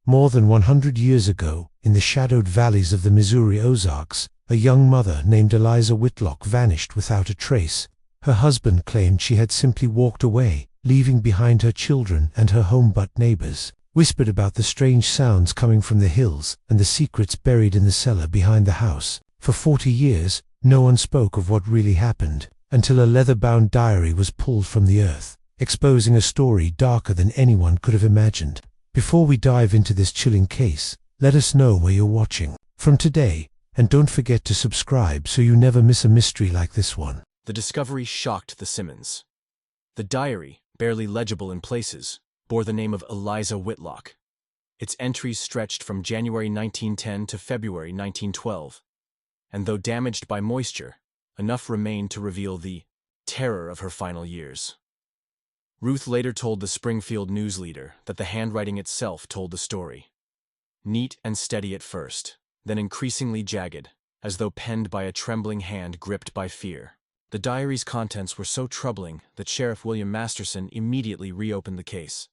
More than 100 years ago, in the shadowed valleys of the Missouri Ozarks, a young mother named Eliza Whitlock vanished without a trace. Her husband claimed she had simply walked away, leaving behind her children and her home, but neighbors whispered about the strange sounds coming from the hills and the secrets buried in the cellar behind the house. For 40 years, no one spoke of what really happened, until a leather-bound diary was pulled from the earth, exposing a story darker than anyone could have imagined. Before we dive into this chilling case, let us know where you're watching from today, and don't forget to subscribe so you never miss a mystery like this one. The discovery shocked the Simmons. The diary, barely legible in places, bore the name of Eliza Whitlock. Its entries stretched from January 1910 to February 1912, and though damaged by moisture, enough remained to reveal the terror of her final years. Ruth later told the Springfield News Leader that the handwriting itself told the story. Neat and steady at first, then increasingly jagged, as though penned by a trembling hand gripped by fear. The diary's contents were so troubling that Sheriff William Masterson immediately reopened the case.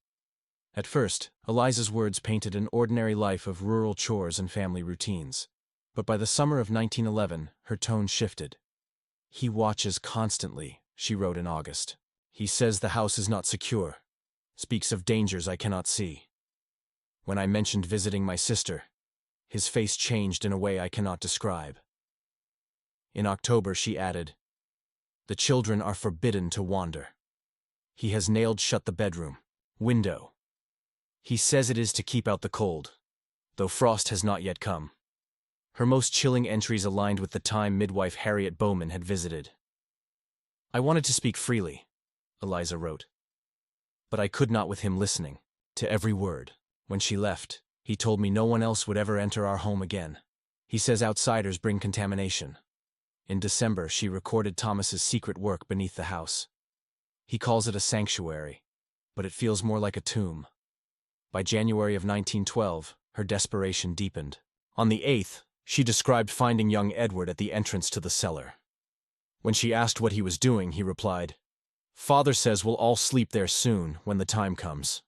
At first, Eliza's words painted an ordinary life of rural chores and family routines. But by the summer of 1911, her tone shifted. "He watches constantly," she wrote in August. "He says the house is not secure, speaks of dangers I cannot see. When I mentioned visiting my sister, his face changed in a way I cannot describe." In October, she added, "The children are forbidden to wander. He has nailed shut the bedroom window. He says it is to keep out the cold, though frost has not yet come." Her most chilling entries aligned with the time midwife Harriet Bowman had visited. "I wanted to speak freely," Eliza wrote, "but I could not with him listening to every word. When she left, he told me no one else would ever enter our home again. He says outsiders bring contamination." In December, she recorded Thomas's secret work beneath the house. "He calls it a sanctuary, but it feels more like a tomb." By January of 1912, her desperation deepened. On the 8th, she described finding young Edward at the entrance to the cellar. When she asked what he was doing, he replied, "Father says we'll all sleep there soon when the time comes."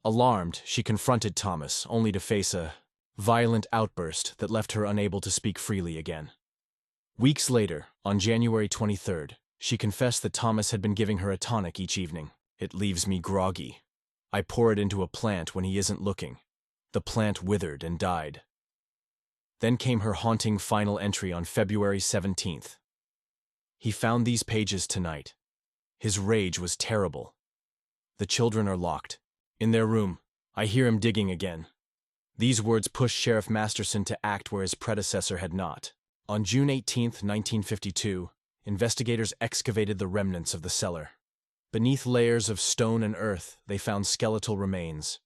Alarmed, she confronted Thomas, only to face a violent outburst that left her unable to speak freely again. Weeks later, on January 23rd, she confessed that Thomas had been giving her a tonic each evening. "It leaves me groggy. I pour it into a plant when he isn't looking. The plant withered and died." Then came her haunting final entry on February 17th. "He found these pages tonight. His rage was terrible. The children are locked in their room. I hear him digging again." These words pushed Sheriff Masterson to act where his predecessor had not. On June 18, 1952, investigators excavated the remnants of the cellar. Beneath layers of stone and earth, they found skeletal remains.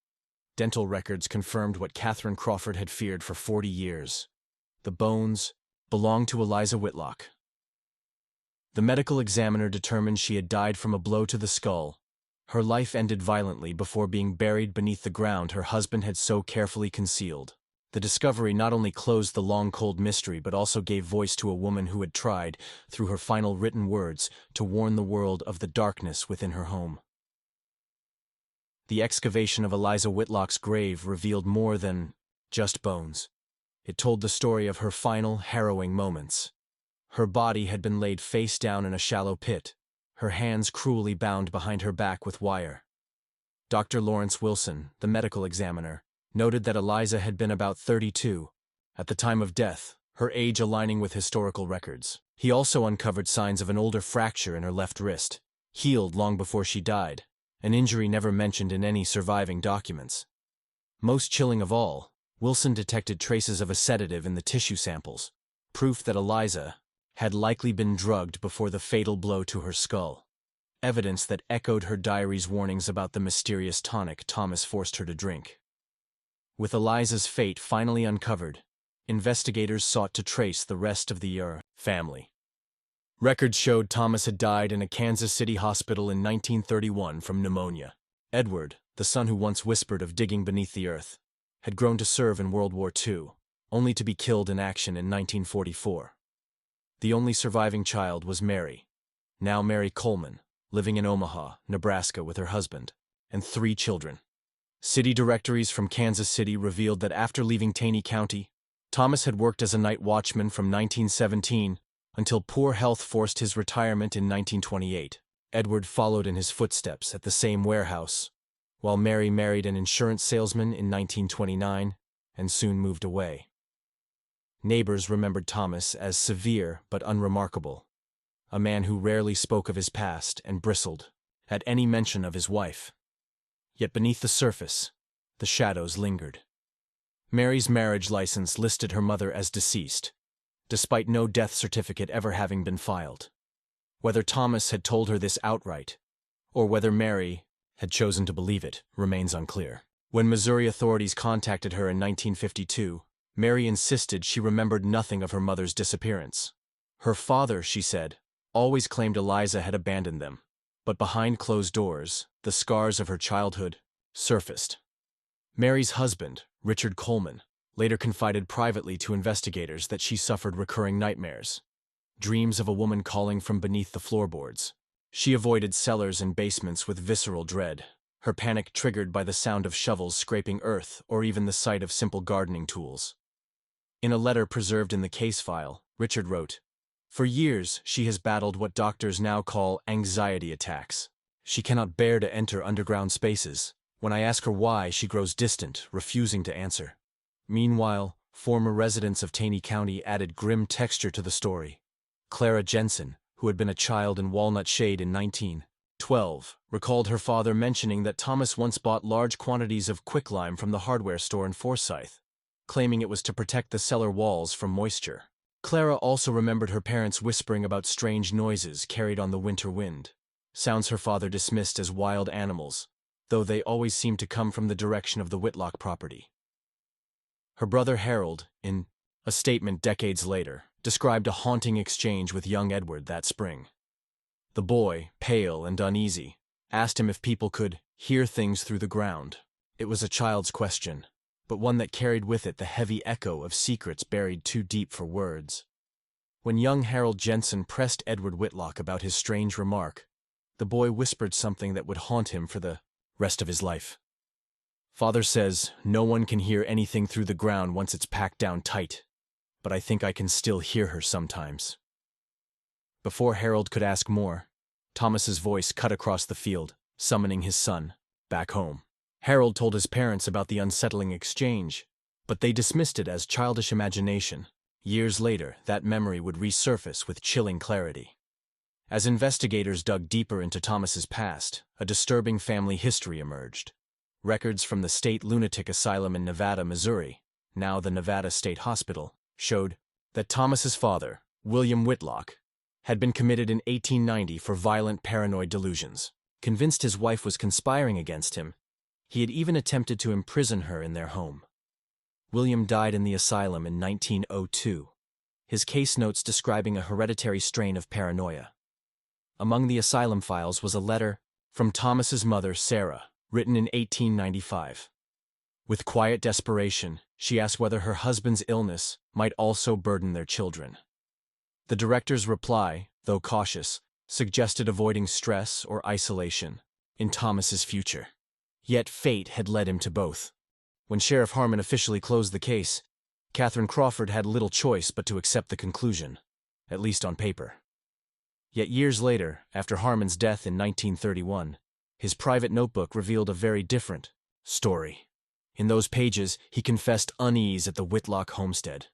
Dental records confirmed what Catherine Crawford had feared for 40 years. The bones belonged to Eliza Whitlock. The medical examiner determined she had died from a blow to the skull. Her life ended violently before being buried beneath the ground her husband had so carefully concealed. The discovery not only closed the long cold mystery but also gave voice to a woman who had tried, through her final written words, to warn the world of the darkness within her home. The excavation of Eliza Whitlock's grave revealed more than just bones. It told the story of her final, harrowing moments. Her body had been laid face down in a shallow pit, her hands cruelly bound behind her back with wire. Dr. Lawrence Wilson, the medical examiner, noted that Eliza had been about 32 at the time of death, her age aligning with historical records. He also uncovered signs of an older fracture in her left wrist, healed long before she died, an injury never mentioned in any surviving documents. Most chilling of all, Wilson detected traces of a sedative in the tissue samples, proof that Eliza had likely been drugged before the fatal blow to her skull, evidence that echoed her diary's warnings about the mysterious tonic Thomas forced her to drink. With Eliza's fate finally uncovered, investigators sought to trace the rest of the family. Records showed Thomas had died in a Kansas City hospital in 1931 from pneumonia. Edward, the son who once whispered of digging beneath the earth, had grown to serve in World War II, only to be killed in action in 1944. The only surviving child was Mary, now Mary Coleman, living in Omaha, Nebraska with her husband and 3 children. City directories from Kansas City revealed that after leaving Taney County, Thomas had worked as a night watchman from 1917 until poor health forced his retirement in 1928. Edward followed in his footsteps at the same warehouse, while Mary married an insurance salesman in 1929 and soon moved away. Neighbors remembered Thomas as severe but unremarkable, a man who rarely spoke of his past and bristled at any mention of his wife. Yet beneath the surface, the shadows lingered. Mary's marriage license listed her mother as deceased, despite no death certificate ever having been filed. Whether Thomas had told her this outright, or whether Mary had chosen to believe it, remains unclear. When Missouri authorities contacted her in 1952, Mary insisted she remembered nothing of her mother's disappearance. Her father, she said, always claimed Eliza had abandoned them, but behind closed doors, the scars of her childhood surfaced. Mary's husband, Richard Coleman, later confided privately to investigators that she suffered recurring nightmares, dreams of a woman calling from beneath the floorboards. She avoided cellars and basements with visceral dread, her panic triggered by the sound of shovels scraping earth or even the sight of simple gardening tools. In a letter preserved in the case file, Richard wrote, "For years she has battled what doctors now call anxiety attacks. She cannot bear to enter underground spaces. When I ask her why, she grows distant, refusing to answer." Meanwhile, former residents of Taney County added grim texture to the story. Clara Jensen, who had been a child in Walnut Shade in 1912, recalled her father mentioning that Thomas once bought large quantities of quicklime from the hardware store in Forsyth, claiming it was to protect the cellar walls from moisture. Clara also remembered her parents whispering about strange noises carried on the winter wind, sounds her father dismissed as wild animals, though they always seemed to come from the direction of the Whitlock property. Her brother Harold, in a statement decades later, described a haunting exchange with young Edward that spring. The boy, pale and uneasy, asked him if people could hear things through the ground. It was a child's question, but one that carried with it the heavy echo of secrets buried too deep for words. When young Harold Jensen pressed Edward Whitlock about his strange remark, the boy whispered something that would haunt him for the rest of his life. "Father says no one can hear anything through the ground once it's packed down tight, but I think I can still hear her sometimes." Before Harold could ask more, Thomas's voice cut across the field, summoning his son back home. Harold told his parents about the unsettling exchange, but they dismissed it as childish imagination. Years later, that memory would resurface with chilling clarity. As investigators dug deeper into Thomas's past, a disturbing family history emerged. Records from the state lunatic asylum in Nevada, Missouri, now the Nevada State Hospital, showed that Thomas's father, William Whitlock, had been committed in 1890 for violent paranoid delusions. Convinced his wife was conspiring against him, he had even attempted to imprison her in their home. William died in the asylum in 1902, his case notes describing a hereditary strain of paranoia. Among the asylum files was a letter from Thomas's mother, Sarah, written in 1895. With quiet desperation, she asked whether her husband's illness might also burden their children. The director's reply, though cautious, suggested avoiding stress or isolation in Thomas's future. Yet fate had led him to both. When Sheriff Harmon officially closed the case, Catherine Crawford had little choice but to accept the conclusion, at least on paper. Yet years later, after Harmon's death in 1931, his private notebook revealed a very different story. In those pages, he confessed unease at the Whitlock homestead.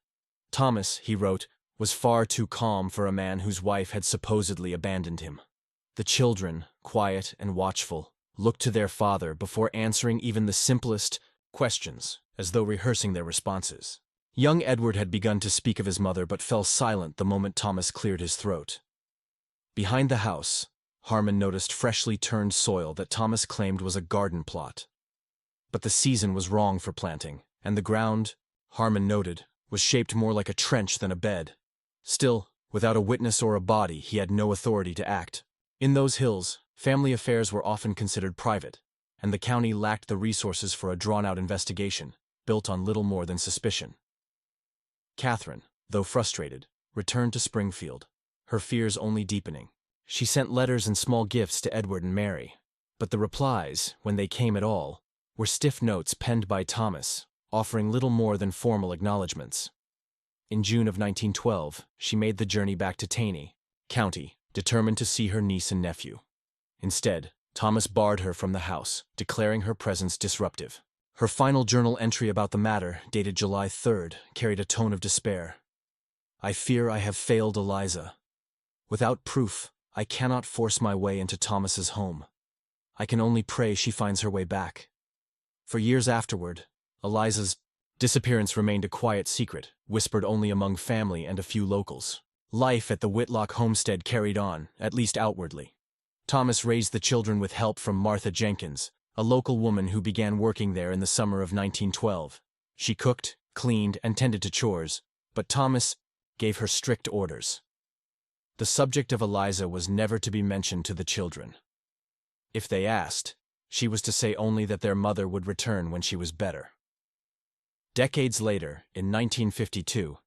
Thomas, he wrote, was far too calm for a man whose wife had supposedly abandoned him. The children, quiet and watchful, looked to their father before answering even the simplest questions, as though rehearsing their responses. Young Edward had begun to speak of his mother but fell silent the moment Thomas cleared his throat. Behind the house, Harmon noticed freshly turned soil that Thomas claimed was a garden plot. But the season was wrong for planting, and the ground, Harmon noted, was shaped more like a trench than a bed. Still, without a witness or a body, he had no authority to act. In those hills, family affairs were often considered private, and the county lacked the resources for a drawn-out investigation, built on little more than suspicion. Catherine, though frustrated, returned to Springfield, her fears only deepening. She sent letters and small gifts to Edward and Mary, but the replies, when they came at all, were stiff notes penned by Thomas, offering little more than formal acknowledgments. In June of 1912, she made the journey back to Taney County, determined to see her niece and nephew. Instead, Thomas barred her from the house, declaring her presence disruptive. Her final journal entry about the matter, dated July 3rd, carried a tone of despair. "I fear I have failed Eliza. Without proof, I cannot force my way into Thomas's home. I can only pray she finds her way back." For years afterward, Eliza's disappearance remained a quiet secret, whispered only among family and a few locals. Life at the Whitlock homestead carried on, at least outwardly. Thomas raised the children with help from Martha Jenkins, a local woman who began working there in the summer of 1912. She cooked, cleaned, and tended to chores, but Thomas gave her strict orders. The subject of Eliza was never to be mentioned to the children. If they asked, she was to say only that their mother would return when she was better. Decades later, in 1952,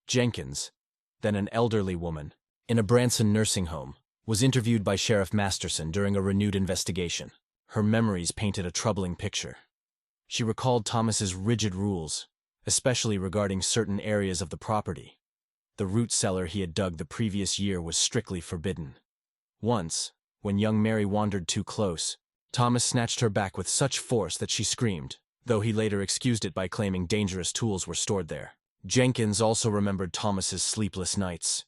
Jenkins, then an elderly woman, in a Branson nursing home, was interviewed by Sheriff Masterson during a renewed investigation. Her memories painted a troubling picture. She recalled Thomas's rigid rules, especially regarding certain areas of the property. The root cellar he had dug the previous year was strictly forbidden. Once, when young Mary wandered too close, Thomas snatched her back with such force that she screamed, though he later excused it by claiming dangerous tools were stored there. Jenkins also remembered Thomas's sleepless nights.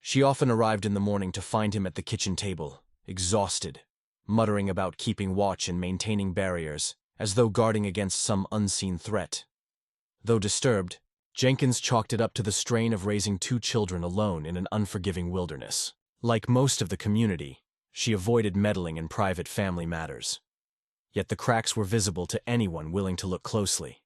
She often arrived in the morning to find him at the kitchen table, exhausted, muttering about keeping watch and maintaining barriers, as though guarding against some unseen threat. Though disturbed, Jenkins chalked it up to the strain of raising two children alone in an unforgiving wilderness. Like most of the community, she avoided meddling in private family matters. Yet the cracks were visible to anyone willing to look closely.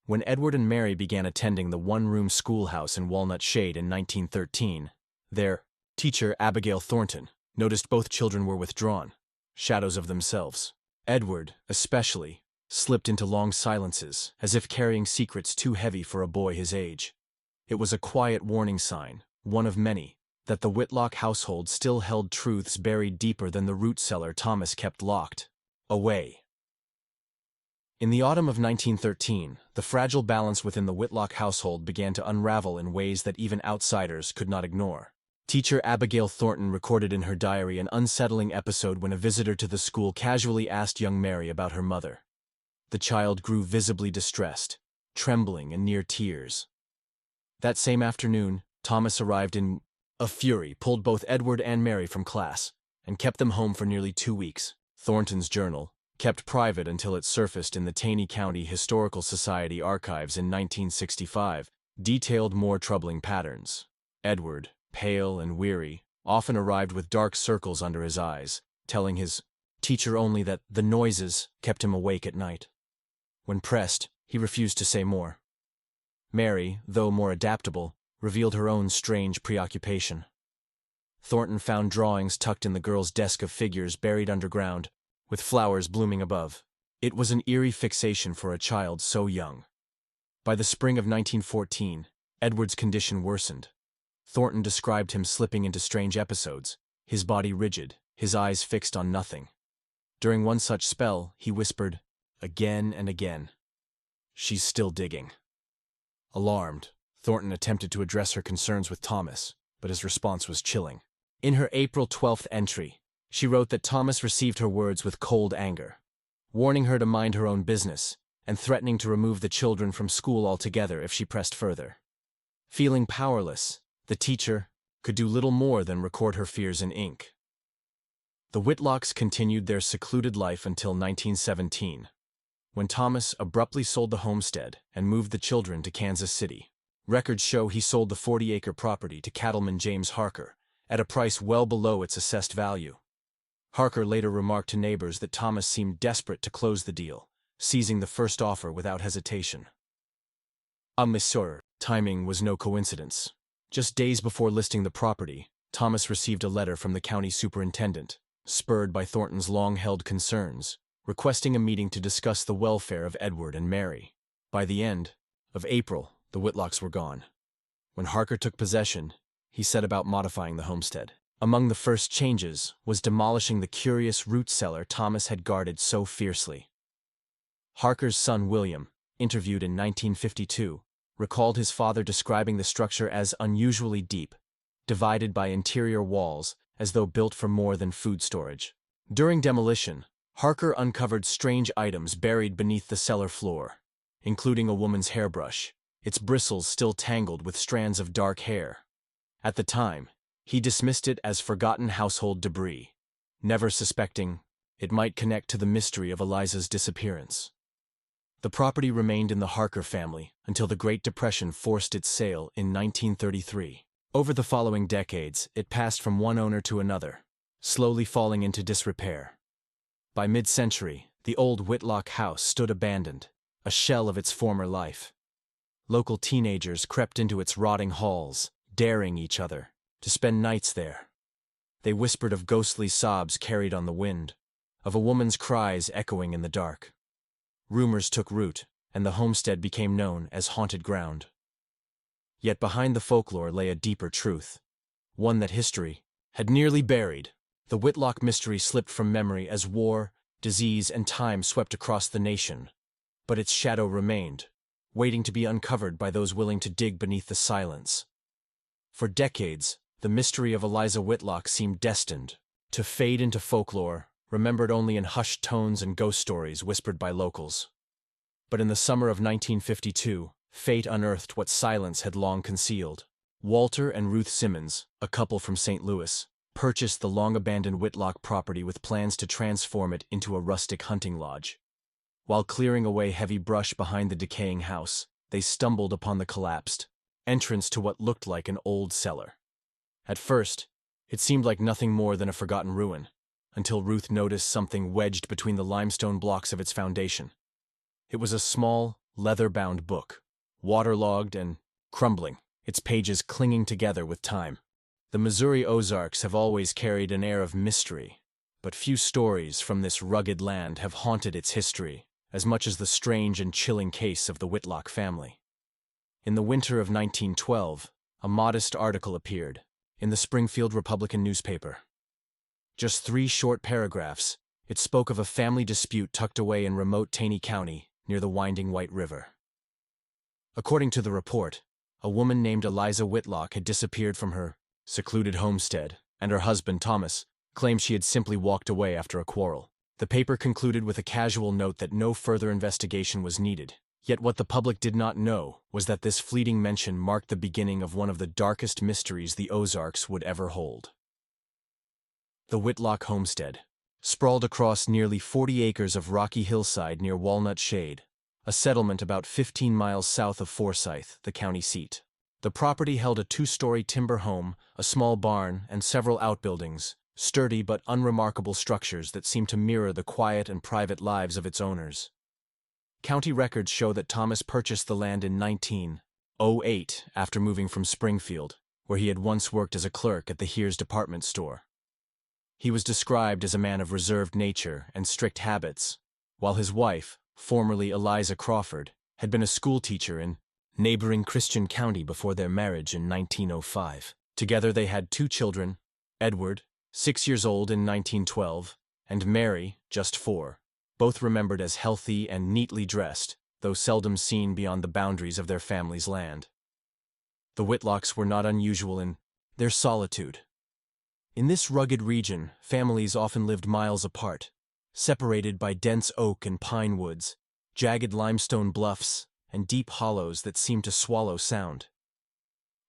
When Edward and Mary began attending the one-room schoolhouse in Walnut Shade in 1913, their teacher, Abigail Thornton, noticed both children were withdrawn, shadows of themselves. Edward, especially, slipped into long silences, as if carrying secrets too heavy for a boy his age. It was a quiet warning sign, one of many, that the Whitlock household still held truths buried deeper than the root cellar Thomas kept locked away. In the autumn of 1913, the fragile balance within the Whitlock household began to unravel in ways that even outsiders could not ignore. Teacher Abigail Thornton recorded in her diary an unsettling episode when a visitor to the school casually asked young Mary about her mother. The child grew visibly distressed, trembling and near tears. That same afternoon, Thomas arrived in a fury, pulled both Edward and Mary from class, and kept them home for nearly 2 weeks. Thornton's journal, kept private until it surfaced in the Taney County Historical Society archives in 1965, detailed more troubling patterns. Edward, pale and weary, often arrived with dark circles under his eyes, telling his teacher only that the noises kept him awake at night. When pressed, he refused to say more. Mary, though more adaptable, revealed her own strange preoccupation. Thornton found drawings tucked in the girl's desk of figures buried underground, with flowers blooming above. It was an eerie fixation for a child so young. By the spring of 1914, Edward's condition worsened. Thornton described him slipping into strange episodes, his body rigid, his eyes fixed on nothing. During one such spell, he whispered, again and again, "She's still digging." Alarmed, Thornton attempted to address her concerns with Thomas, but his response was chilling. In her April 12th entry, she wrote that Thomas received her words with cold anger, warning her to mind her own business and threatening to remove the children from school altogether if she pressed further. Feeling powerless, the teacher could do little more than record her fears in ink. The Whitlocks continued their secluded life until 1917, when Thomas abruptly sold the homestead and moved the children to Kansas City. Records show he sold the 40-acre property to cattleman James Harker at a price well below its assessed value. Harker later remarked to neighbors that Thomas seemed desperate to close the deal, seizing the first offer without hesitation. Missouri. Timing was no coincidence. Just days before listing the property, Thomas received a letter from the county superintendent, spurred by Thornton's long-held concerns, requesting a meeting to discuss the welfare of Edward and Mary. By the end of April, the Whitlocks were gone. When Harker took possession, he set about modifying the homestead. Among the first changes was demolishing the curious root cellar Thomas had guarded so fiercely. Harker's son William, interviewed in 1952, recalled his father describing the structure as unusually deep, divided by interior walls as though built for more than food storage. During demolition, Harker uncovered strange items buried beneath the cellar floor, including a woman's hairbrush, its bristles still tangled with strands of dark hair. At the time, he dismissed it as forgotten household debris, never suspecting it might connect to the mystery of Eliza's disappearance. The property remained in the Harker family until the Great Depression forced its sale in 1933. Over the following decades, it passed from one owner to another, slowly falling into disrepair. By mid-century, the old Whitlock house stood abandoned, a shell of its former life. Local teenagers crept into its rotting halls, daring each other to spend nights there. They whispered of ghostly sobs carried on the wind, of a woman's cries echoing in the dark. Rumors took root, and the homestead became known as haunted ground. Yet behind the folklore lay a deeper truth, one that history had nearly buried. The Whitlock mystery slipped from memory as war, disease, and time swept across the nation, but its shadow remained, waiting to be uncovered by those willing to dig beneath the silence. For decades, the mystery of Eliza Whitlock seemed destined to fade into folklore, remembered only in hushed tones and ghost stories whispered by locals. But in the summer of 1952, fate unearthed what silence had long concealed. Walter and Ruth Simmons, a couple from St. Louis, purchased the long-abandoned Whitlock property with plans to transform it into a rustic hunting lodge. While clearing away heavy brush behind the decaying house, they stumbled upon the collapsed entrance to what looked like an old cellar. At first, it seemed like nothing more than a forgotten ruin, until Ruth noticed something wedged between the limestone blocks of its foundation. It was a small, leather-bound book, waterlogged and crumbling, its pages clinging together with time. The Missouri Ozarks have always carried an air of mystery, but few stories from this rugged land have haunted its history as much as the strange and chilling case of the Whitlock family. In the winter of 1912, a modest article appeared in the Springfield Republican newspaper. Just 3 short paragraphs, it spoke of a family dispute tucked away in remote Taney County near the winding White River. According to the report, a woman named Eliza Whitlock had disappeared from her secluded homestead, and her husband, Thomas, claimed she had simply walked away after a quarrel. The paper concluded with a casual note that no further investigation was needed. Yet what the public did not know was that this fleeting mention marked the beginning of one of the darkest mysteries the Ozarks would ever hold. The Whitlock homestead, sprawled across nearly 40 acres of rocky hillside near Walnut Shade, a settlement about 15 miles south of Forsyth, the county seat. The property held a 2-story timber home, a small barn, and several outbuildings, sturdy but unremarkable structures that seemed to mirror the quiet and private lives of its owners. County records show that Thomas purchased the land in 1908 after moving from Springfield, where he had once worked as a clerk at the Heer's department store. He was described as a man of reserved nature and strict habits, while his wife, formerly Eliza Crawford, had been a schoolteacher in neighboring Christian County before their marriage in 1905. Together they had 2 children, Edward, 6 years old in 1912, and Mary, just 4, both remembered as healthy and neatly dressed, though seldom seen beyond the boundaries of their family's land. The Whitlocks were not unusual in their solitude. In this rugged region, families often lived miles apart, separated by dense oak and pine woods, jagged limestone bluffs, and deep hollows that seemed to swallow sound.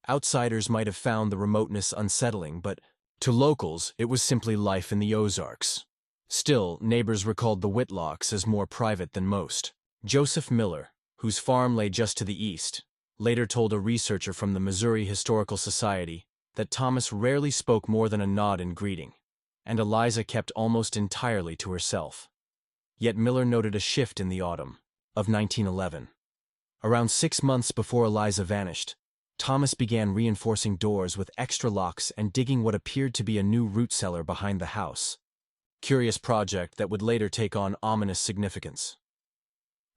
Outsiders might have found the remoteness unsettling, but to locals it was simply life in the Ozarks. Still, neighbors recalled the Whitlocks as more private than most. Joseph Miller, whose farm lay just to the east, later told a researcher from the Missouri Historical Society that Thomas rarely spoke more than a nod in greeting, and Eliza kept almost entirely to herself. Yet Miller noted a shift in the autumn of 1911. Around 6 months before Eliza vanished, Thomas began reinforcing doors with extra locks and digging what appeared to be a new root cellar behind the house. Curious project that would later take on ominous significance.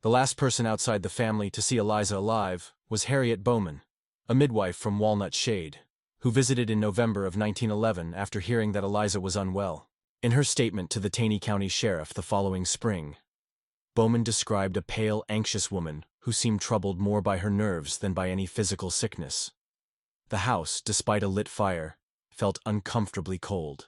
The last person outside the family to see Eliza alive was Harriet Bowman, a midwife from Walnut Shade, who visited in November of 1911 after hearing that Eliza was unwell. In her statement to the Taney County Sheriff the following spring, Bowman described a pale, anxious woman who seemed troubled more by her nerves than by any physical sickness. The house, despite a lit fire, felt uncomfortably cold.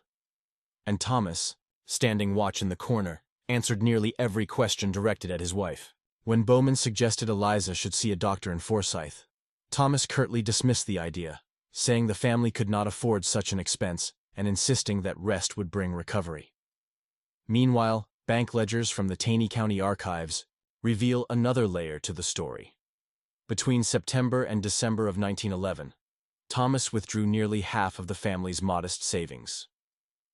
And Thomas, standing watch in the corner, answered nearly every question directed at his wife. When Bowman suggested Eliza should see a doctor in Forsyth, Thomas curtly dismissed the idea, saying the family could not afford such an expense and insisting that rest would bring recovery. Meanwhile, bank ledgers from the Taney County archives reveal another layer to the story. Between September and December of 1911, Thomas withdrew nearly half of the family's modest savings.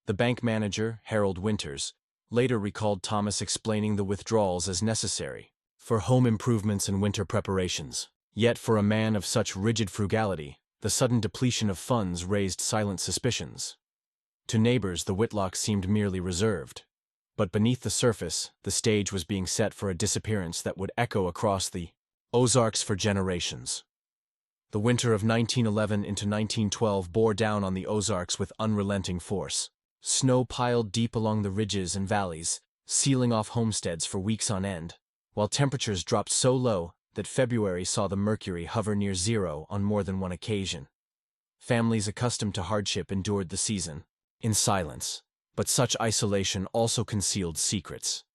The bank manager, Harold Winters, later recalled Thomas explaining the withdrawals as necessary for home improvements and winter preparations. Yet for a man of such rigid frugality, the sudden depletion of funds raised silent suspicions. To neighbors, the Whitlocks seemed merely reserved. But beneath the surface, the stage was being set for a disappearance that would echo across the Ozarks for generations. The winter of 1911 into 1912 bore down on the Ozarks with unrelenting force. Snow piled deep along the ridges and valleys, sealing off homesteads for weeks on end, while temperatures dropped so low that February saw the mercury hover near zero on more than one occasion. Families accustomed to hardship endured the season in silence, but such isolation also concealed secrets.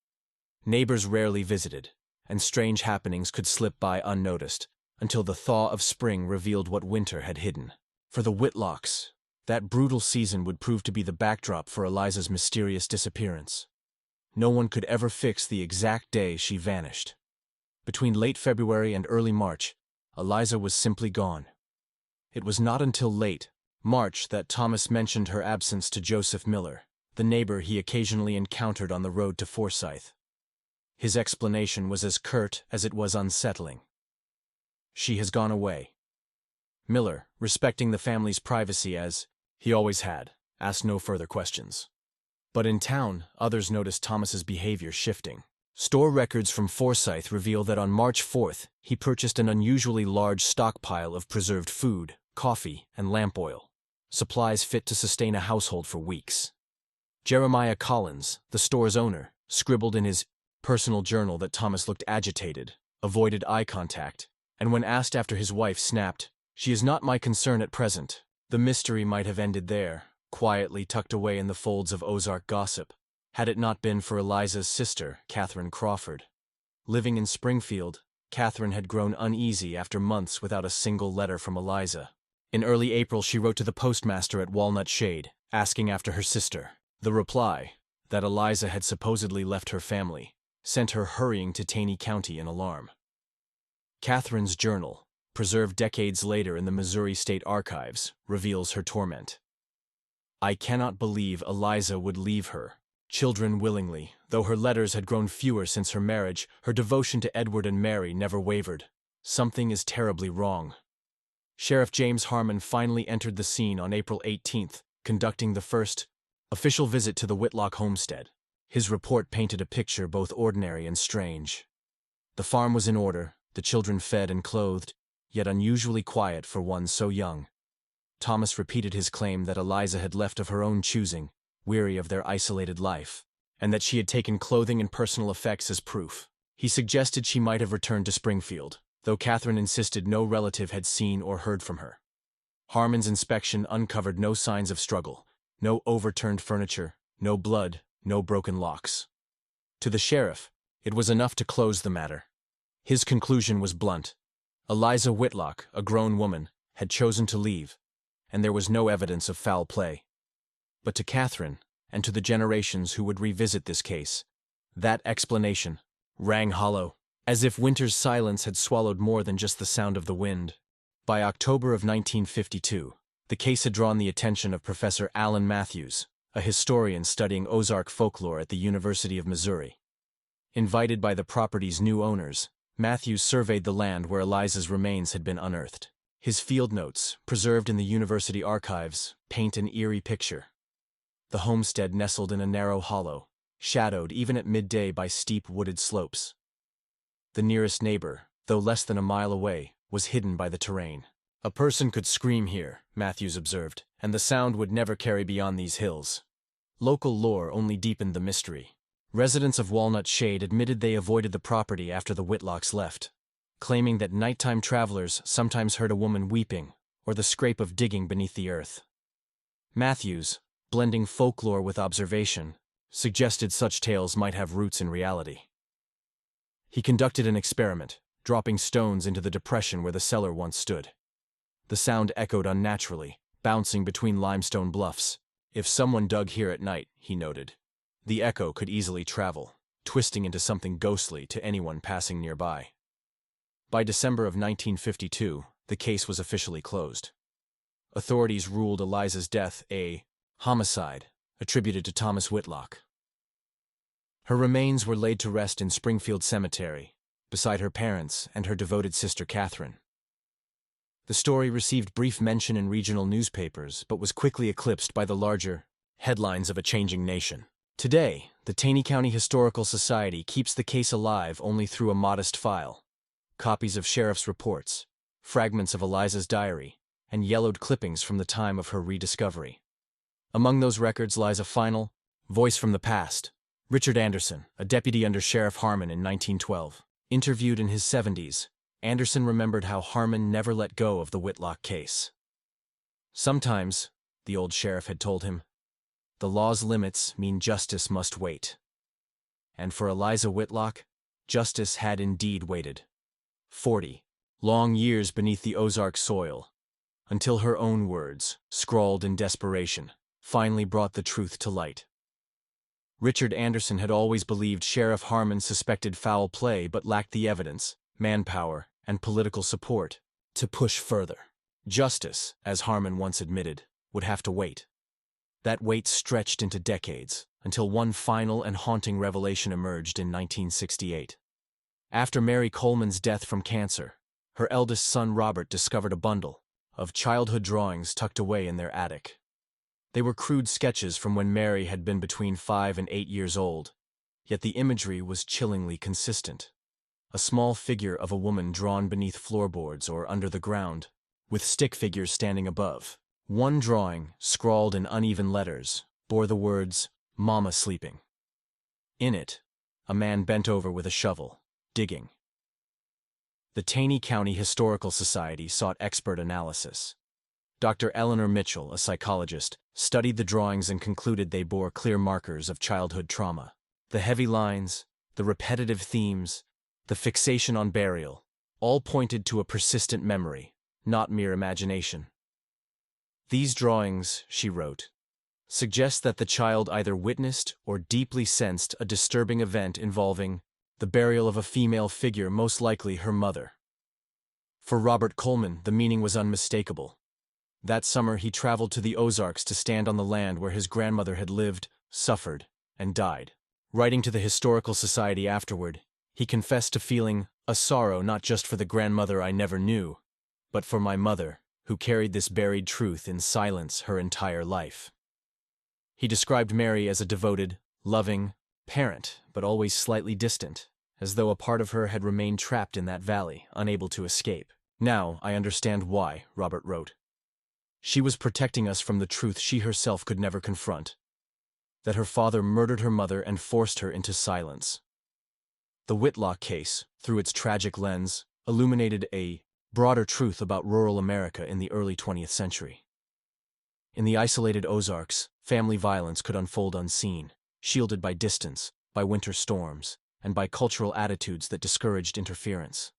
Neighbors rarely visited, and strange happenings could slip by unnoticed until the thaw of spring revealed what winter had hidden. For the Whitlocks, that brutal season would prove to be the backdrop for Eliza's mysterious disappearance. No one could ever fix the exact day she vanished. Between late February and early March, Eliza was simply gone. It was not until late March that Thomas mentioned her absence to Joseph Miller, the neighbor he occasionally encountered on the road to Forsyth. His explanation was as curt as it was unsettling. "She has gone away." Miller, respecting the family's privacy as he always had, asked no further questions. But in town, others noticed Thomas's behavior shifting. Store records from Forsyth reveal that on March 4th, he purchased an unusually large stockpile of preserved food, coffee, and lamp oil, supplies fit to sustain a household for weeks. Jeremiah Collins, the store's owner, scribbled in his personal journal that Thomas looked agitated, avoided eye contact, and when asked after his wife snapped, "She is not my concern at present." The mystery might have ended there, quietly tucked away in the folds of Ozark gossip, had it not been for Eliza's sister, Catherine Crawford. Living in Springfield, Catherine had grown uneasy after months without a single letter from Eliza. In early April, she wrote to the postmaster at Walnut Shade, asking after her sister. The reply, that Eliza had supposedly left her family, sent her hurrying to Taney County in alarm. Catherine's journal, preserved decades later in the Missouri State Archives, reveals her torment. "I cannot believe Eliza would leave her children willingly. Though her letters had grown fewer since her marriage, her devotion to Edward and Mary never wavered. Something is terribly wrong." Sheriff James Harmon finally entered the scene on April 18th, conducting the first official visit to the Whitlock homestead. His report painted a picture both ordinary and strange. The farm was in order, the children fed and clothed, yet unusually quiet for one so young. Thomas repeated his claim that Eliza had left of her own choosing, weary of their isolated life, and that she had taken clothing and personal effects as proof. He suggested she might have returned to Springfield, though Catherine insisted no relative had seen or heard from her. Harmon's inspection uncovered no signs of struggle, no overturned furniture, no blood, no broken locks. To the sheriff, it was enough to close the matter. His conclusion was blunt. Eliza Whitlock, a grown woman, had chosen to leave, and there was no evidence of foul play. But to Catherine, and to the generations who would revisit this case, that explanation rang hollow, as if winter's silence had swallowed more than just the sound of the wind. By October of 1952, the case had drawn the attention of Professor Allen Matthews, a historian studying Ozark folklore at the University of Missouri. Invited by the property's new owners, Matthews surveyed the land where Eliza's remains had been unearthed. His field notes, preserved in the university archives, paint an eerie picture. The homestead nestled in a narrow hollow, shadowed even at midday by steep wooded slopes. The nearest neighbor, though less than a mile away, was hidden by the terrain. "A person could scream here," Matthews observed, "and the sound would never carry beyond these hills." Local lore only deepened the mystery. Residents of Walnut Shade admitted they avoided the property after the Whitlocks left, claiming that nighttime travelers sometimes heard a woman weeping or the scrape of digging beneath the earth. Matthews, blending folklore with observation, suggested such tales might have roots in reality. He conducted an experiment, dropping stones into the depression where the cellar once stood. The sound echoed unnaturally, bouncing between limestone bluffs. If someone dug here at night, he noted, the echo could easily travel, twisting into something ghostly to anyone passing nearby. By December of 1952, the case was officially closed. Authorities ruled Eliza's death a homicide attributed to Thomas Whitlock. Her remains were laid to rest in Springfield Cemetery, beside her parents and her devoted sister Catherine. The story received brief mention in regional newspapers but was quickly eclipsed by the larger headlines of a changing nation. Today, the Taney County Historical Society keeps the case alive only through a modest file: copies of sheriff's reports, fragments of Eliza's diary, and yellowed clippings from the time of her rediscovery. Among those records lies a final voice from the past. Richard Anderson, a deputy under Sheriff Harmon in 1912. Interviewed in his 70s, Anderson remembered how Harmon never let go of the Whitlock case. Sometimes, the old sheriff had told him, the law's limits mean justice must wait. And for Eliza Whitlock, justice had indeed waited. 40 long years beneath the Ozark soil, until her own words, scrawled in desperation, finally brought the truth to light. Richard Anderson had always believed Sheriff Harmon suspected foul play but lacked the evidence, manpower, and political support to push further. Justice, as Harmon once admitted, would have to wait. That wait stretched into decades, until one final and haunting revelation emerged in 1968. After Mary Coleman's death from cancer, her eldest son Robert discovered a bundle of childhood drawings tucked away in their attic. They were crude sketches from when Mary had been between 5 and 8 years old, yet the imagery was chillingly consistent. A small figure of a woman drawn beneath floorboards or under the ground, with stick figures standing above. One drawing, scrawled in uneven letters, bore the words, "Mama sleeping." In it, a man bent over with a shovel, digging. The Taney County Historical Society sought expert analysis. Dr. Eleanor Mitchell, a psychologist, studied the drawings and concluded they bore clear markers of childhood trauma. The heavy lines, the repetitive themes, the fixation on burial, all pointed to a persistent memory, not mere imagination. These drawings, she wrote, suggest that the child either witnessed or deeply sensed a disturbing event involving the burial of a female figure, most likely her mother. For Robert Coleman, the meaning was unmistakable. That summer he traveled to the Ozarks to stand on the land where his grandmother had lived, suffered, and died. Writing to the Historical Society afterward, he confessed to feeling a sorrow not just for the grandmother I never knew, but for my mother, who carried this buried truth in silence her entire life. He described Mary as a devoted, loving parent, but always slightly distant, as though a part of her had remained trapped in that valley, unable to escape. Now I understand why, Robert wrote. She was protecting us from the truth she herself could never confront, that her father murdered her mother and forced her into silence. The Whitlock case, through its tragic lens, illuminated a broader truth about rural America in the early 20th century. In the isolated Ozarks, family violence could unfold unseen, shielded by distance, by winter storms, and by cultural attitudes that discouraged interference.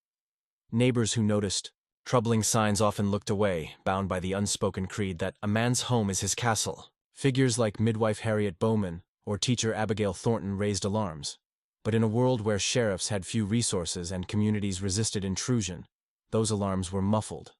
Neighbors who noticed troubling signs often looked away, bound by the unspoken creed that a man's home is his castle. Figures like midwife Harriet Bowman or teacher Abigail Thornton raised alarms. But in a world where sheriffs had few resources and communities resisted intrusion, those alarms were muffled.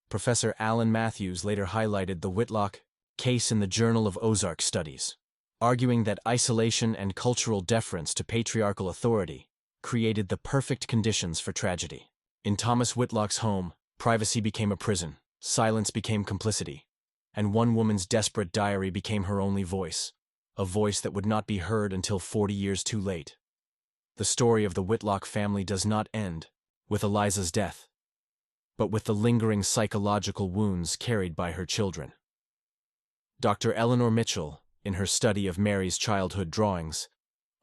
Professor Alan Matthews later highlighted the Whitlock case in the Journal of Ozark Studies, arguing that isolation and cultural deference to patriarchal authority created the perfect conditions for tragedy. In Thomas Whitlock's home, privacy became a prison, silence became complicity, and one woman's desperate diary became her only voice, a voice that would not be heard until 40 years too late. The story of the Whitlock family does not end with Eliza's death, but with the lingering psychological wounds carried by her children. Dr. Eleanor Mitchell, in her study of Mary's childhood drawings,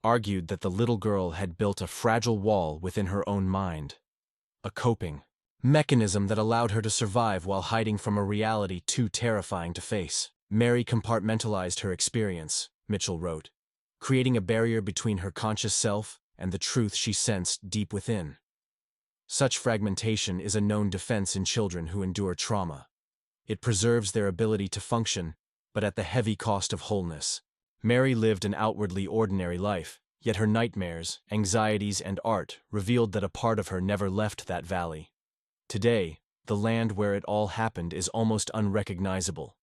argued that the little girl had built a fragile wall within her own mind, a coping mechanism that allowed her to survive while hiding from a reality too terrifying to face. Mary compartmentalized her experience, Mitchell wrote, creating a barrier between her conscious self and the truth she sensed deep within. Such fragmentation is a known defense in children who endure trauma. It preserves their ability to function, but at the heavy cost of wholeness. Mary lived an outwardly ordinary life, yet her nightmares, anxieties, and art revealed that a part of her never left that valley. Today, the land where it all happened is almost unrecognizable.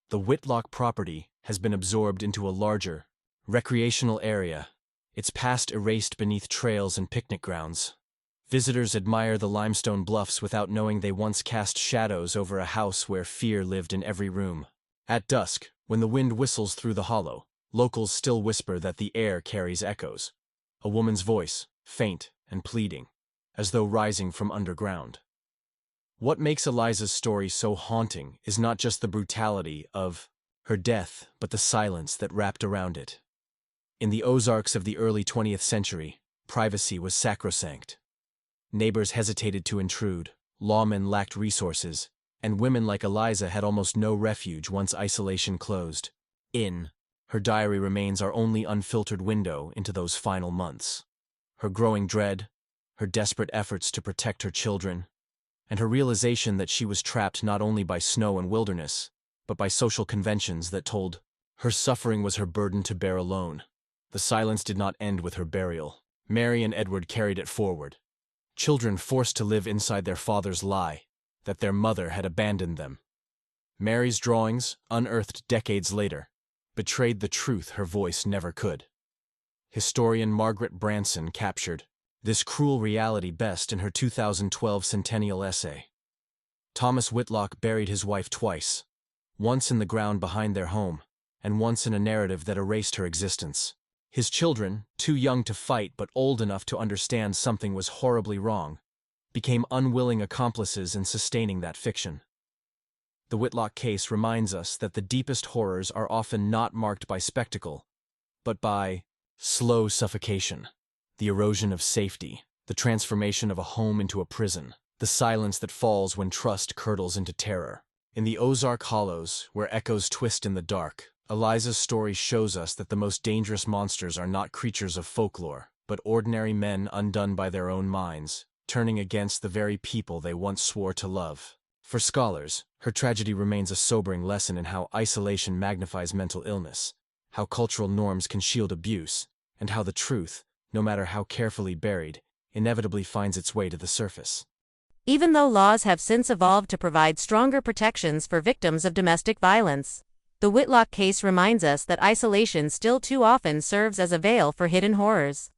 The Whitlock property has been absorbed into a larger, recreational area, its past erased beneath trails and picnic grounds. Visitors admire the limestone bluffs without knowing they once cast shadows over a house where fear lived in every room. At dusk, when the wind whistles through the hollow, locals still whisper that the air carries echoes. A woman's voice, faint and pleading, as though rising from underground. What makes Eliza's story so haunting is not just the brutality of her death, but the silence that wrapped around it. In the Ozarks of the early 20th century, privacy was sacrosanct. Neighbors hesitated to intrude, lawmen lacked resources, and women like Eliza had almost no refuge once isolation closed. Her diary remains our only unfiltered window into those final months. Her growing dread, her desperate efforts to protect her children, and her realization that she was trapped not only by snow and wilderness, but by social conventions that told her suffering was her burden to bear alone. The silence did not end with her burial. Mary and Edward carried it forward. Children forced to live inside their father's lie, that their mother had abandoned them. Mary's drawings, unearthed decades later, betrayed the truth her voice never could. Historian Margaret Branson captured this cruel reality best in her 2012 centennial essay. Thomas Whitlock buried his wife twice, once in the ground behind their home, and once in a narrative that erased her existence. His children, too young to fight but old enough to understand something was horribly wrong, became unwilling accomplices in sustaining that fiction. The Whitlock case reminds us that the deepest horrors are often not marked by spectacle, but by slow suffocation, the erosion of safety, the transformation of a home into a prison, the silence that falls when trust curdles into terror. In the Ozark hollows, where echoes twist in the dark, Eliza's story shows us that the most dangerous monsters are not creatures of folklore, but ordinary men undone by their own minds, turning against the very people they once swore to love. For scholars, her tragedy remains a sobering lesson in how isolation magnifies mental illness, how cultural norms can shield abuse, and how the truth, no matter how carefully buried, inevitably finds its way to the surface. Even though laws have since evolved to provide stronger protections for victims of domestic violence, the Whitlock case reminds us that isolation still too often serves as a veil for hidden horrors.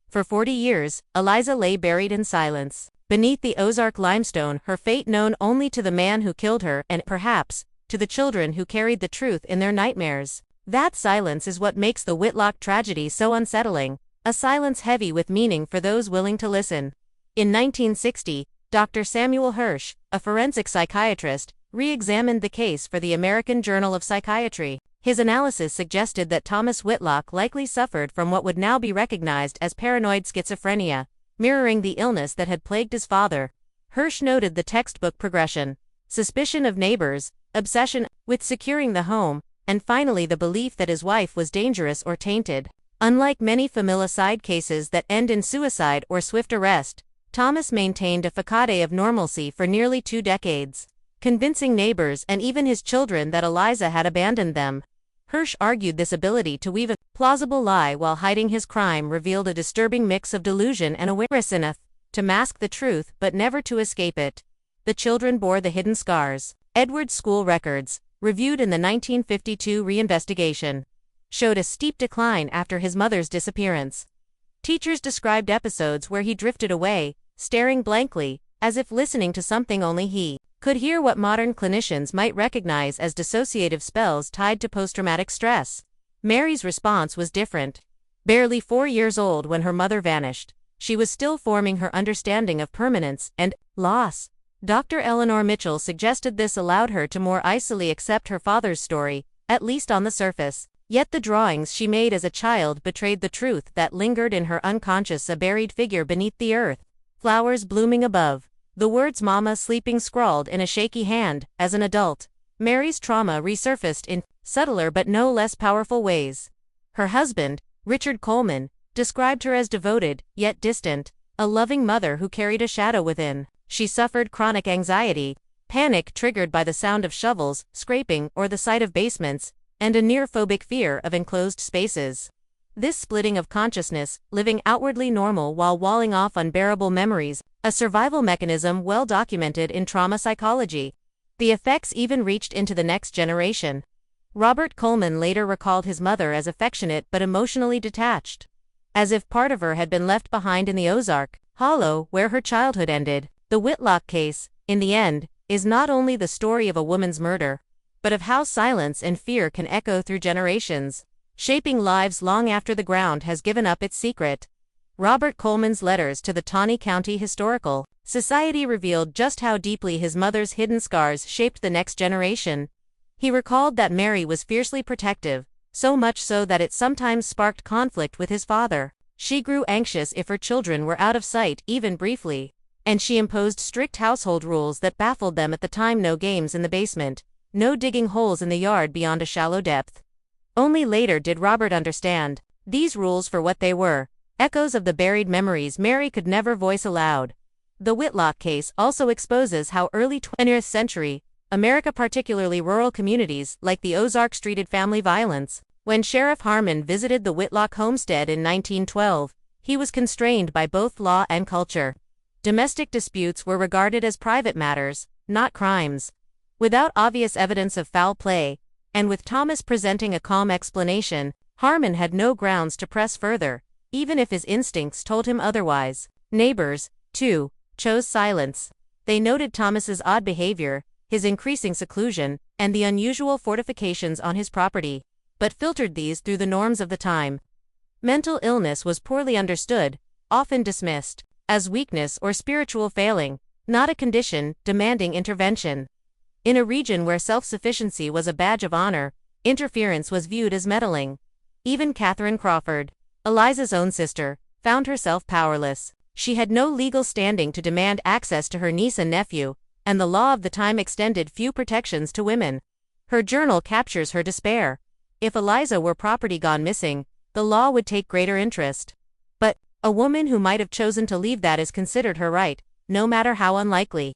For 40 years, Eliza lay buried in silence, beneath the Ozark limestone, her fate known only to the man who killed her and, perhaps, to the children who carried the truth in their nightmares. That silence is what makes the Whitlock tragedy so unsettling, a silence heavy with meaning for those willing to listen. In 1960, Dr. Samuel Hirsch, a forensic psychiatrist, re-examined the case for the American Journal of Psychiatry. His analysis suggested that Thomas Whitlock likely suffered from what would now be recognized as paranoid schizophrenia, mirroring the illness that had plagued his father. Hirsch noted the textbook progression: suspicion of neighbors, obsession with securing the home, and finally the belief that his wife was dangerous or tainted. Unlike many familicide cases that end in suicide or swift arrest, Thomas maintained a facade of normalcy for nearly 2 decades, convincing neighbors and even his children that Eliza had abandoned them. Hirsch argued this ability to weave a plausible lie while hiding his crime revealed a disturbing mix of delusion and awareness, enough to mask the truth but never to escape it. The children bore the hidden scars. Edward's school records, reviewed in the 1952 reinvestigation, showed a steep decline after his mother's disappearance. Teachers described episodes where he drifted away, staring blankly, as if listening to something only he could hear, what modern clinicians might recognize as dissociative spells tied to post-traumatic stress. Mary's response was different. Barely 4 years old when her mother vanished, she was still forming her understanding of permanence and loss. Dr. Eleanor Mitchell suggested this allowed her to more easily accept her father's story, at least on the surface. Yet the drawings she made as a child betrayed the truth that lingered in her unconscious, a buried figure beneath the earth, flowers blooming above, the words "Mama" sleeping scrawled in a shaky hand. As an adult, Mary's trauma resurfaced in subtler but no less powerful ways. Her husband, Richard Coleman, described her as devoted, yet distant, a loving mother who carried a shadow within. She suffered chronic anxiety, panic triggered by the sound of shovels, scraping, or the sight of basements, and a near-phobic fear of enclosed spaces. This splitting of consciousness, living outwardly normal while walling off unbearable memories, a survival mechanism well documented in trauma psychology. The effects even reached into the next generation. Robert Coleman later recalled his mother as affectionate but emotionally detached, as if part of her had been left behind in the Ozark Hollow where her childhood ended. The Whitlock case, in the end, is not only the story of a woman's murder, but of how silence and fear can echo through generations, shaping lives long after the ground has given up its secret. Robert Coleman's letters to the Taney County Historical Society revealed just how deeply his mother's hidden scars shaped the next generation. He recalled that Mary was fiercely protective, so much so that it sometimes sparked conflict with his father. She grew anxious if her children were out of sight even briefly, and she imposed strict household rules that baffled them at the time: no games in the basement, no digging holes in the yard beyond a shallow depth. Only later did Robert understand these rules for what they were: echoes of the buried memories Mary could never voice aloud. The Whitlock case also exposes how early 20th century America, particularly rural communities like the Ozarks, treated family violence. When Sheriff Harmon visited the Whitlock homestead in 1912, he was constrained by both law and culture. Domestic disputes were regarded as private matters, not crimes. Without obvious evidence of foul play, and with Thomas presenting a calm explanation, Harmon had no grounds to press further, even if his instincts told him otherwise. Neighbors, too, chose silence. They noted Thomas's odd behavior, his increasing seclusion, and the unusual fortifications on his property, but filtered these through the norms of the time. Mental illness was poorly understood, often dismissed as weakness or spiritual failing, not a condition demanding intervention. In a region where self-sufficiency was a badge of honor, interference was viewed as meddling. Even Catherine Crawford, Eliza's own sister, found herself powerless. She had no legal standing to demand access to her niece and nephew, and the law of the time extended few protections to women. Her journal captures her despair. If Eliza were property gone missing, the law would take greater interest. But a woman who might have chosen to leave that is considered her right, no matter how unlikely.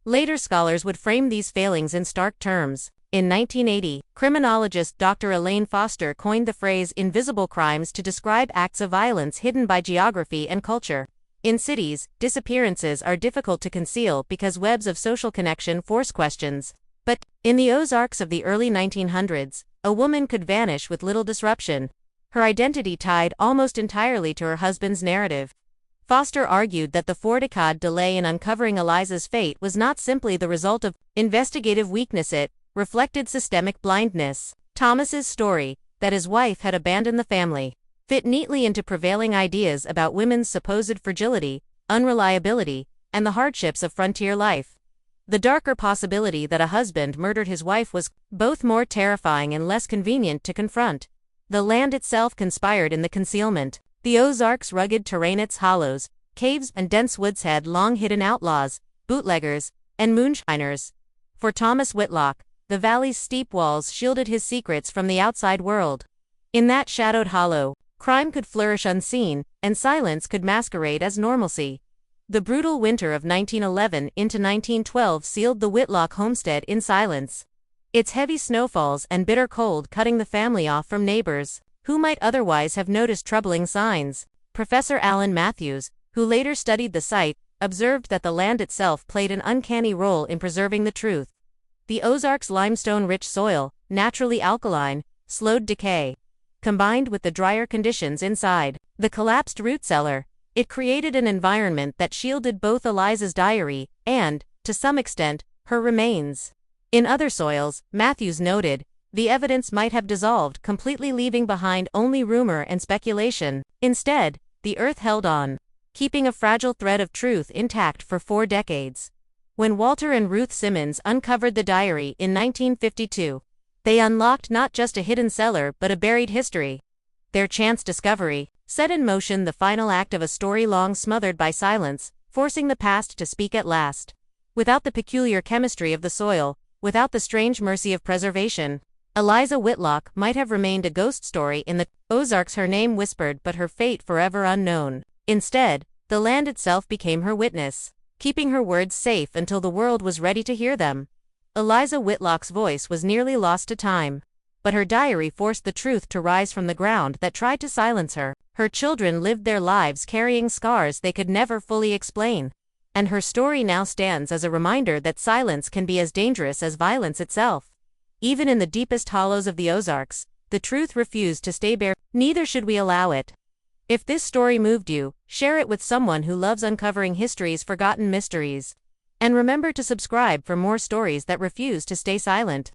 Later scholars would frame these failings in stark terms. In 1980, criminologist Dr. Elaine Foster coined the phrase invisible crimes to describe acts of violence hidden by geography and culture. In cities, disappearances are difficult to conceal because webs of social connection force questions. But in the Ozarks of the early 1900s, a woman could vanish with little disruption, her identity tied almost entirely to her husband's narrative. Foster argued that the 4-decade delay in uncovering Eliza's fate was not simply the result of investigative weakness, it reflected systemic blindness. Thomas's story, that his wife had abandoned the family, fit neatly into prevailing ideas about women's supposed fragility, unreliability, and the hardships of frontier life. The darker possibility that a husband murdered his wife was both more terrifying and less convenient to confront. The land itself conspired in the concealment. The Ozarks' rugged terrain, its hollows, caves, and dense woods had long hidden outlaws, bootleggers, and moonshiners. For Thomas Whitlock, the valley's steep walls shielded his secrets from the outside world. In that shadowed hollow, crime could flourish unseen, and silence could masquerade as normalcy. The brutal winter of 1911 into 1912 sealed the Whitlock homestead in silence, its heavy snowfalls and bitter cold cutting the family off from neighbors who might otherwise have noticed troubling signs. Professor Alan Matthews, who later studied the site, observed that the land itself played an uncanny role in preserving the truth. The Ozarks' limestone-rich soil, naturally alkaline, slowed decay. Combined with the drier conditions inside the collapsed root cellar, it created an environment that shielded both Eliza's diary and, to some extent, her remains. In other soils, Matthews noted, the evidence might have dissolved, completely leaving behind only rumor and speculation. Instead, the earth held on, keeping a fragile thread of truth intact for 4 decades. When Walter and Ruth Simmons uncovered the diary in 1952, They unlocked not just a hidden cellar but a buried history. Their chance discovery set in motion the final act of a story long smothered by silence, forcing the past to speak at last. Without the peculiar chemistry of the soil, without the strange mercy of preservation, Eliza Whitlock might have remained a ghost story in the Ozarks, her name whispered but her fate forever unknown. Instead, the land itself became her witness, keeping her words safe until the world was ready to hear them. Eliza Whitlock's voice was nearly lost to time, but her diary forced the truth to rise from the ground that tried to silence her. Her children lived their lives carrying scars they could never fully explain, and her story now stands as a reminder that silence can be as dangerous as violence itself. Even in the deepest hollows of the Ozarks, the truth refused to stay bare. Neither should we allow it. If this story moved you, share it with someone who loves uncovering history's forgotten mysteries. And remember to subscribe for more stories that refuse to stay silent.